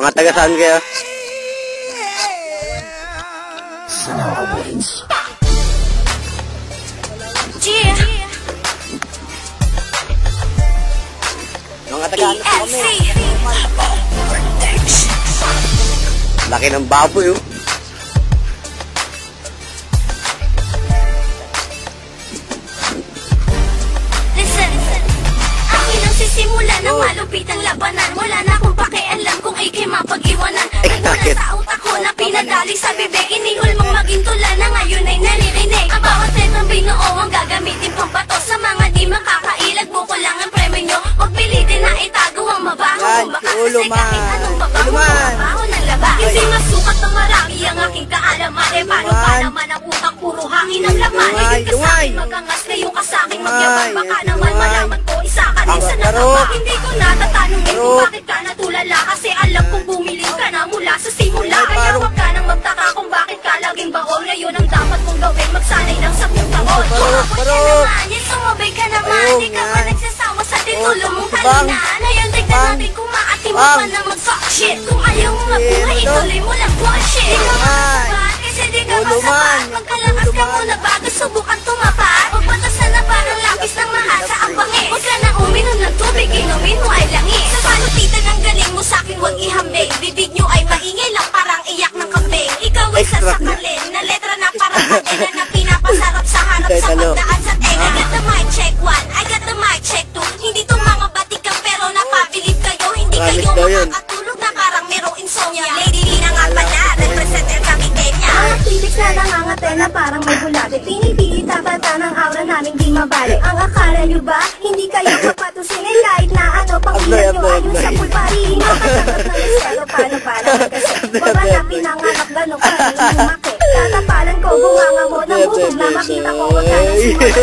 Mga taga saan kayo? Mga taga ano kami? Laki ng baboy, oh. Simula na malupit ang labanan. Wala na akong pakialam kung ikay mapag-iwanan. Ay mula sa utak ko na pinadali sa bibig. Inihol mong maging tula na ngayon ay naririnig. Ang bawat letang binuo ang gagamitin pang bato. Sa mga di makakailag buko lang ang premyo nyo. Huwag pilitin na itago ang mabaho. Kung baka kasi kahit anong babaho, mabaho ng laba. Hindi masukat na marami ang aking kaalaman. Eh paano pa naman ang utak puro hangin ang laman. Higit ka sa'kin magangas ngayong ka sa'king magyabang. Baka naman malaman ko isa ka din sa nakaba. Hindi ko natatanungin kung bakit ka natulala. Kasi alam kong bumiling ka na mula sa simula. Kaya wag ka nang magtaka kung bakit ka laging baon. Ngayon ang dapat mong gawin, magsanay ng 10 taon. Kumapot ka naman, yan sumabay ka naman. Di ka pa nagsasawa sa titulo mong talunan. Ngayon tignan natin kung maati mo pa na mag-fuck shit. Kung ayaw mo mabuhay, ituloy mo lang bullshit. Di ka makasapat, kasi di ka masapat. Magkalakas ka muna bago subukan tumapat. Magbatasan na parang lapis ng mahasa ang bangis. Huwag ka na uminom ng tubig, inumin mo ay langis. Sa panutitan ang galing mo sa'kin, huwag ihambing. Bibig nyo ay maingay lang parang iyak ng kambing. Ikaw ay sasakalin na letra na parang kadena na pinapasarap sa harap sa pagdaan sa tenga. I got the mic check 1, I got the mic check 2. Hindi to mga batikan pero napabilib kayo. Hindi kayo makakatulog na parang merong insomnia. Lady Lina nga pala, represent el Caviteña. Mga titik na nangangatena parang may bulate. Pinipili tabata ng aura namin di mabali. Ang akala nyo ba, hindi kayo kapatusin kahit na ano pang ilan nyo ayun sa pulpari. Makatanggap na misero paano kasi wala na pinanganak gano'ng parang lumaki. Tatapalan ko bunganga mo ng bubog na makita ko wag ka nang simulat.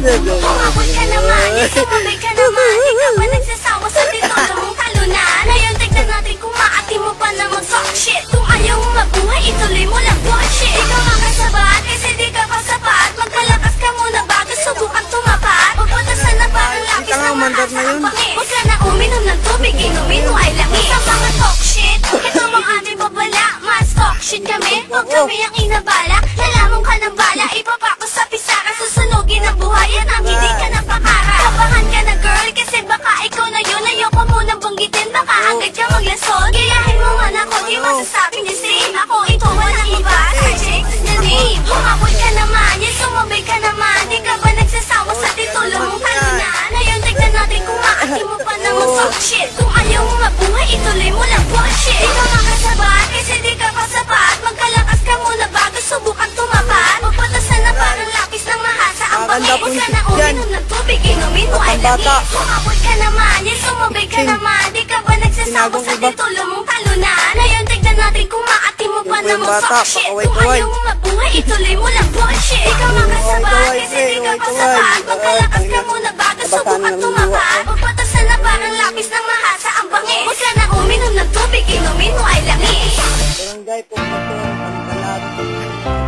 Kumabot ka naman, sumabay ka naman. Di ka pa nagsasawa sa titulo mong talunan. Ngayon tignan natin kung maati mo pa na mag-fuck shit. Kung ayaw mo mabuhay, ituloy mo lang bullshit. Di ka makasabat kasi di ka pa sapat. Magkalakas ka muna bago subukan tumapat. Magpatasan na parang lapis ng mahasa ang bangis. Huwag ka na uminom ng tubig, inumin mo ay langis. Sa mga talk shit, ito mga aming babala. Mas talk shit kami, huwag kami ang inabala. Lalamong ka ng bala, ipapako sa pisara. Susunugin ang buhayan ang hindi ka napakara. Kabahan ka na girl, kasi baka ikaw na yun. Ayoko munang banggitin, baka agad ka maglasol. Gayahin mo man ako, di masasabi niya same. Ako ito, walang iba, searching the name. Humabot ka naman, yan sumabay ka naman. Di ka ba nagsasawa sa titulo mong talunan? Ngayon tignan natin kung maati mo pa na mag-fuck shit. Kung ayaw mo mabuhay, ituloy mo lang bullshit. Di ka makasabat, kasi di ka pa sapat. Magkalakas ka muna bago subukan tumapat. Magpatasan na parang lapis ng mahasa ang bangis. Huwag ka na uminom ng tubig, inumin mo ay langis. Humabot ka naman, yan sumabay ka naman. Di ka ba nagsasawa sa titulo mong talunan? Ngayon tignan natin kung maati mo pa na mag-fuck shit. Kung ayaw mo mabuhay, ituloy mo lang bullshit. Di ka makasabat, kasi di ka pa sapat. Magkalakas ka muna bago subukan tumapat. Magpatasan na parang lapis ng mahasa ang bangis. Huwag ka na uminom ng tubig, inumin mo ay langis. Barangay po ito ang Balat,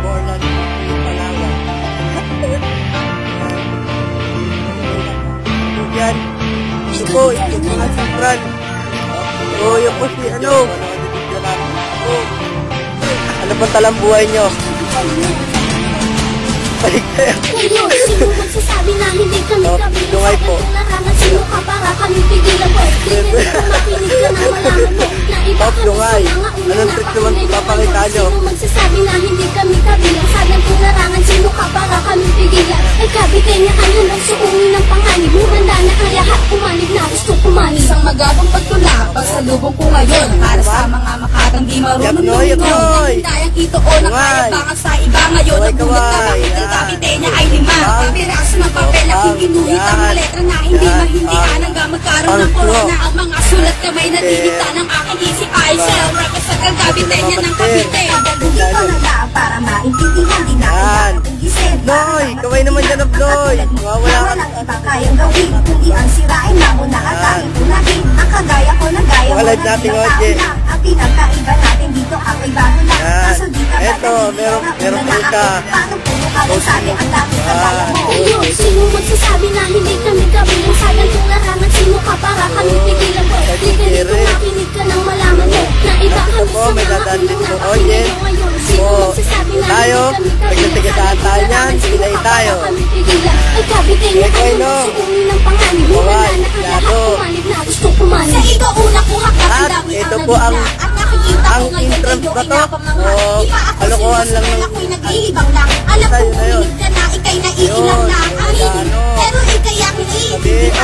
Borlan, Palawan. Yan. Ito po, ito mga sentral. O, yun po si ano. Ano pang talang buhay nyo? Ngayon, sino magsasabi na hindi kami kabilang po. Larangan sino ka para kami pigilan po. Hindi ka makinig ka na malaman mo. Na iba ka Lungay, anong trick naman papakita nyo? Sino magsasabi na hindi kami kabilang. Sayang kung larangan sino ka para kami pigilan. Ay Caviteña kayo lang suungin ng panganib. Muranda na ang lahat kumanig na gusto kumanig. Isang magabang pagtula, pagsalubong ko ngayon. Para sa mga makatang di marunong lumino. Hindayang ito o na kaya bakang sa iba ngayon. Ang bulat na bakit ang Caviteña ay 5. Piraso ng papel at ginuhit ang mga letra na hindi mahindihan. Hanggang magkaroon ng corona ang mga sulat kamay na didikta ng aking isip ay self. Represent ang Caviteña ng Cavite. Hindi ko na lang para maintindihan din natin ang gisip. Noy, kaway naman dyan ang Noy. Wala ka. Walang iba kayang gawin. Kundi ang sirain na muna at tanging punahin. Ang kagaya ko na gaya mo Walad natin, Oje. Ang pinagkaiba natin dito ang ay bago lang. Kaso di ka Eto, meron po ka. Paano puro ka lang sabi ang dami ng kaya mo? Ayun, sino magsasabi na hindi kami kabilang? Sayang kung larangan sino ka para kami pigilan po. Di ganito makinig ka nang malaman Play tayo. Kami pigilan. Ay kabigay niya kayo nagsuungin ng panganib. Wala na ang lahat pumanib na gusto pumanib. Sa ito una ko hakap At ito po ang entrance ba to? O kalokohan lang ng ako'y nag-iibang lang. Alam ko kuminig ka na, ikay naiilang na ang aminin. Pero ikay aking iibig.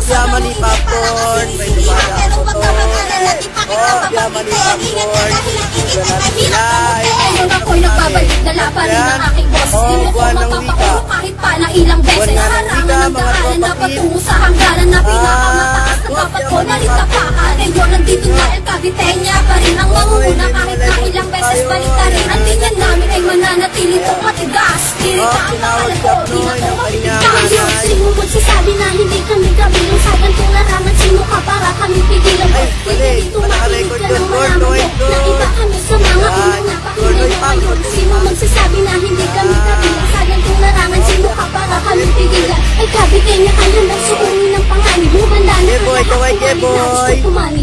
yaman ni popcorn. May lumala Pero ako wag to. ka mag-alala, di pa kita Yaman ni mapapitay. Ingat ka popcorn. dahil ang ikit ay mahirap Pilay. Ngayon ako'y nagbabalik na labanin ng aking boss. Hindi mo ko buwan ng mapapakuro kahit pa na ilang beses. Buwan nga ng Harangan wika, ng mga daanan na kapatid. patungo sa hangganan na pinakamataas na dapat ko narita pa. Arenyo nandito na El Caviteña pa rin ang mangunguna kahit na ilang beses balik na rin. Ang tingnan namin ay mananatili pong matigas. Tirita ang pangalan ko, di na ko mapipigil. Sino magsasabi na hindi kami kabilang sa gantong larangan? Sino ka para kami pigilan mo? Hindi dito makinig ka ng malaman mo na iba kami sa mga unang napakinggan mo ngayon. Sino magsasabi na hindi kami kabilang sa gantong larangan? Sino ka para kami pigilan? Ay kabitin niya kayo ng suungin ng panganib. Handa na Jeboy, kaway, Jeboy.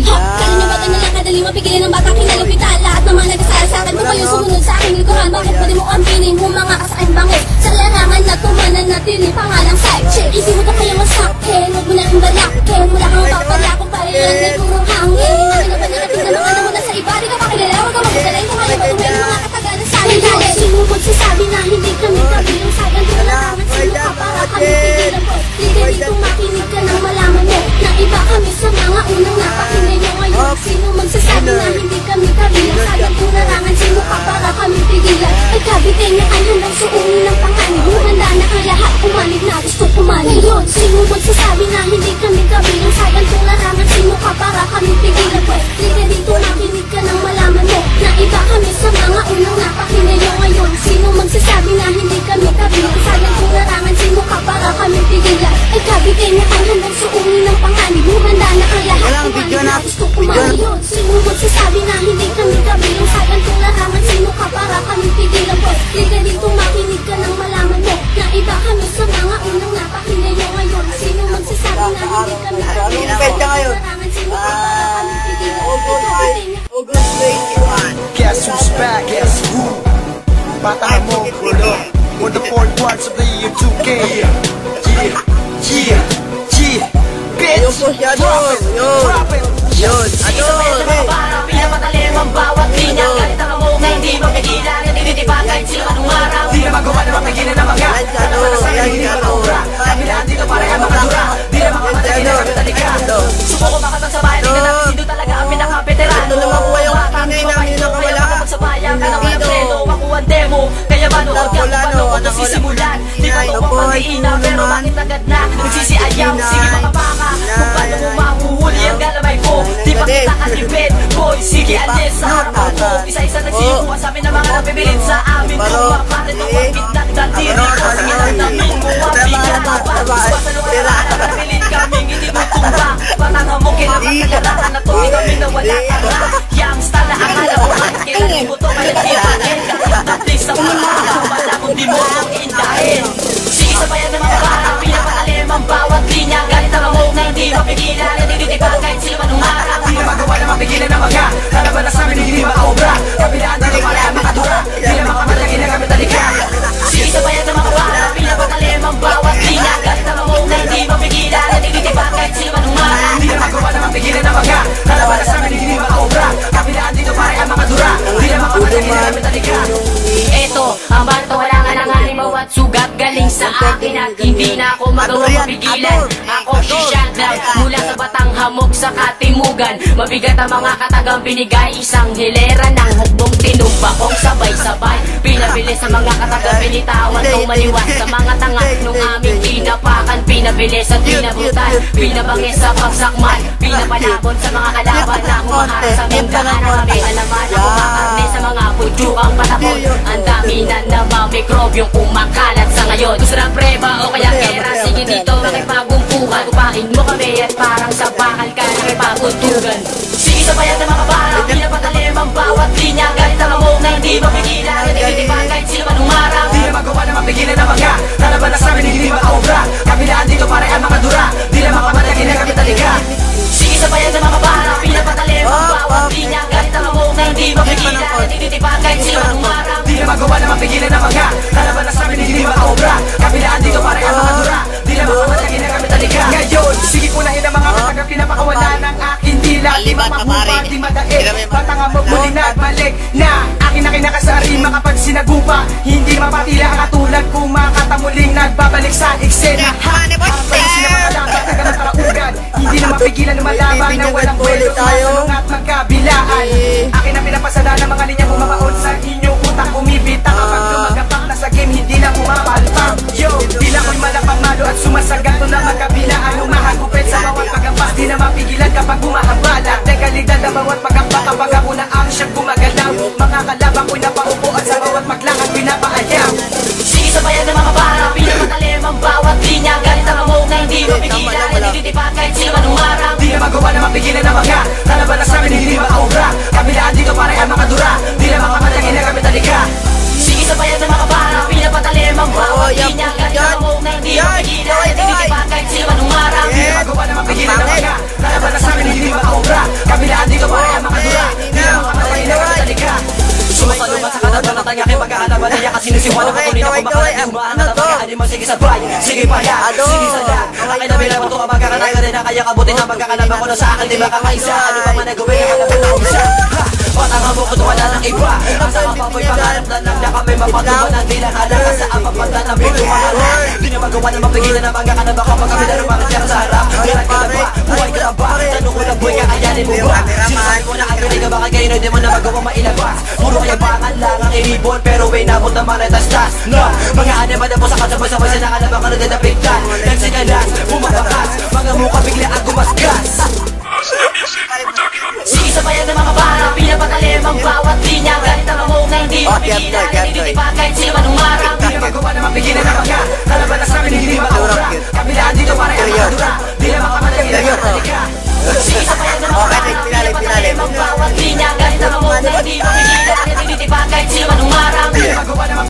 Kaya na ba ka nalang kadali mapigilin ng batang kinalapitan? Lahat ng mga nagkasala sa akin mo pa yung sumunod sa aking likuran. Bakit pwede mo aminin mo mga kasakin bangis? Sa larangan na tumananatili pangalang side chick. Hindi mo to kaya masakin, huwag mo na kong balakin. Wala kang papala kung parilan may purong hangin. Kami na pananatin na mga naman sa iba. Di ka pakilala, huwag ka magdalay kung kayo matuloy mga katagalan sa amin. Sino magsasabi na hindi kami kabilang sa gantong larangan? Sino ka para kami pigilan mo? Hindi dito makinig ka ng malaman mo na iba kami sa mga unang napakinggan nyo ngayon. Sino magsasabi na hindi kami kabilang sa gantong larangan? Sino ka para kami pigilan? Ay kabitin niya kayo ng suungin ng panganib. Handa na ang lahat pumanib na gusto pumanib. Ngayon, sino magsasabi na hindi kami kabilang sa gantong larangan? Sino ka para kami pigilan? Hindi dito makinig ka ng malaman mo na iba kami sa mga unang napakinggan nyo ngayon. Sino magsasabi na hindi kami kabilang sa gantong larangan? Sino ka para kami pigilan? Ay kabitin niya kayo ng suungin ng panganib. Handa na ang lahat Walang video na. gusto pumanib. Ngayon, sino magsasabi na hindi kami kabilang sa gantong larangan? Sino ka para kami pigilan? Hindi dito makinig ka ng malaman mo na iba kami sa mga unang napakinggan nyo ngayon. Sino magsasabi na hindi kami kabilang sa Petsa ngayon? larangan? Sino ka para kami pigilan? Ay kabitin niya August 21. Guess who's back? Guess who? Bata mo, bro. For the fourth quarters of the year 2K. Yeah, bitch. Ayun po siya doon. Yun. Yun. Ano? Pinapatalim ang bawat linya. Galit ang among na hindi mapigilan. Natititipan kahit sila anong araw. Di na magawa na mapigilan ng mga. Ano? Yan yung ano. Kabilaan dito para ang mga dura. Di na makamatagin na kami talika. Subuko makapagsabayan. Tingnan natin sino talaga ang pinaka-veterano. Ito naman po yung kinay namin nakawala. Magsabayan ka ng mga treno. Ako ang demo. Kaya manood ka kung paano ko ito sisimulan. Di pa ito ang pag-iina. Pero bakit agad na magsisiayaw? Sige mga baka. Kung paano mo mahuhuli ang galamay ko. Di pa kita katipid. Boy, sige alis sa harapan mo. Isa-isa nagsikuha sa amin ng mga napibilin sa amin. Kung makapalit ang pagkit na nagdantiri ko. Sige namin mo mabigat pa. Gusto sa lugar na napilit kaming itinutumba. Patanga mo kinapagkagalakan na to. Di kami nawala ka na. Yang style na akala ko at kailan mo to kalit tirahin. Tapos sa mga kapala kung di mo nang indahin. Sige sabayan ng mga bata. Pinapatalim ang bawat linya. Galit ang among na hindi mapigilan. Natititipan kahit sila manong araw. Di na magawa na mapigilan ng mga. Lalaban na sa amin hindi maobra. Kabilaan dito para ang mga dura. Di na makamatagin na kami talika. Sige sabayan ng mga bata. Pinapatalim ang bawat linya. Galit ang among na hindi mapigilan. Natititipan kahit sila manong araw. Di na magawa na mapigilan ng mga. Lalaban na sa amin hindi maobra. Kabilaan dito para ang mga dura. Di na makamatagin na kami talika. Eto, ang bato wala nga ng halimaw at sugat galing sa akin at hindi na ako magawa mapigilan. Ako si Shadrach mula sa Batang Hamog sa Katimugan. Mabigat ang mga katagang binigay, isang hilera ng hukbong tinumba kong sabay-sabay. Pinabilis sa mga katagang binitawan kong maliwas sa mga tanga nung aming tinapakan. Pinabilis at pinabutan, pinabangis sa pagsakman, pinapalabon sa mga kalaban na humahara sa minggaan. Kami alaman na kumakarne sa mga putyukang patapon. Ang dami na namamikrobyong kumakalat sa ngayon. Gusto ng preba o kaya kera, sige dito makipagumpukan. Upahin mo kami at parang sa bakal ka nakipaguntugan. Sige sabayan ng mga bata, pinapatalim ang bawat linya. Galit ang among na hindi mapigilan. Natititipan kahit sila manong araw. Di na magawa na mapigilan ng mga. Lalaban na sa amin hindi maobra. Kabilaan dito para ang mga dura. Di na makamatagin na kami talika. Sige sabayan ng mga bata, pinapatalim ang bawat linya. Galit ang among na hindi mapigilan. Natititipan kahit sila manong araw. Di na magawa na mapigilan ng mga. Lalaban na sa amin hindi maobra. bata pare. Di madaig, batanga mo muli nagbalik na akin na kinakasari makapag sinagupa. Hindi mapatila ang katulad kung makatamuling nagbabalik sa eksena. Ang palis na mga laban hanggang ang karaugan. Hindi na mapigilan lumalaban na walang kwelo sumasalong at magkabilaan. Akin na pinapasala ng mga linya bumabaon sa inyong utak. Bumibita kapag lumagapak na sa game hindi na pumapalpak. Yo, tila ko'y malapang malo at sumasagat to na magkabilaan. Humahagupit sa bawat pagampas, di na mapigilan kapag bumahabala. Legalidad na bawat pagampak kapag ako na ang siyang gumagalaw. Mga kalabang ko'y napaupo at sa bawat maglakad pinapaayaw. Sige sabayan ng mga para, pinapatalim ang bawat linya. Galit ang among na hindi mapigilan, nilitipan kahit sino man umarang. Di na magawa na mapigilan ng mga kalaban na sa amin hindi makaobra. Kabilaan dito para ang mga dura, di na makamatangin na kami talika. Sige sabayan ng mga para, pinapatalim ang bawat linya. Galit ang among na hindi mapigilan, nilitipan kahit sino man umarang. Di na magawa na mapigilan ng mga kalaban na sa amin hindi makaobra. Kabilaan dito para ang mga dura, di na makamatangin na kami talika. Sumasalungat sa kanaban at ang aking pagkakalaban ay yakas sinisiwan ang patuloy na kumakalat. Umaangat ang mga animo, sige sabay, sige paya, sige sada. Akin na bilang ito ang pagkakalaban na kaya kabutin ang pagkakalaban ko na sa akin di ba kakaisa. Ano pa man nagawin ang kalaban na umisa. Patanga mo ko wala ng iba. Asa ka pa po'y pangarap na lang na kami mapatubanan. Di lang halaga sa apapagdan ng video mahalan. Di na magawa na mapigilan ang pagkakalaban kapag kami na rumakit ka sa harap. Bilang ka na ba? Buhay ka na ba? Tanong ko na buhay ka kayanin mo ba? Sinasabi mo na agad ka baka kayo di mo na magawa mailabas. Puro kaya bangan lang ang iribon pero may nabot naman ay tastas. Na mga anima na po sa kasabay-sabay sa nakalabang ka na din napigtan. Nagsikalas, bumabakas, mga mukha bigla ang gumasgas. Sige sabayan ng mga para, pinapatalim ang bawat linya. Galit ang among na hindi mapigilan, nilitipan kahit sino man umarang. Di na magawa na mapigilan ng mga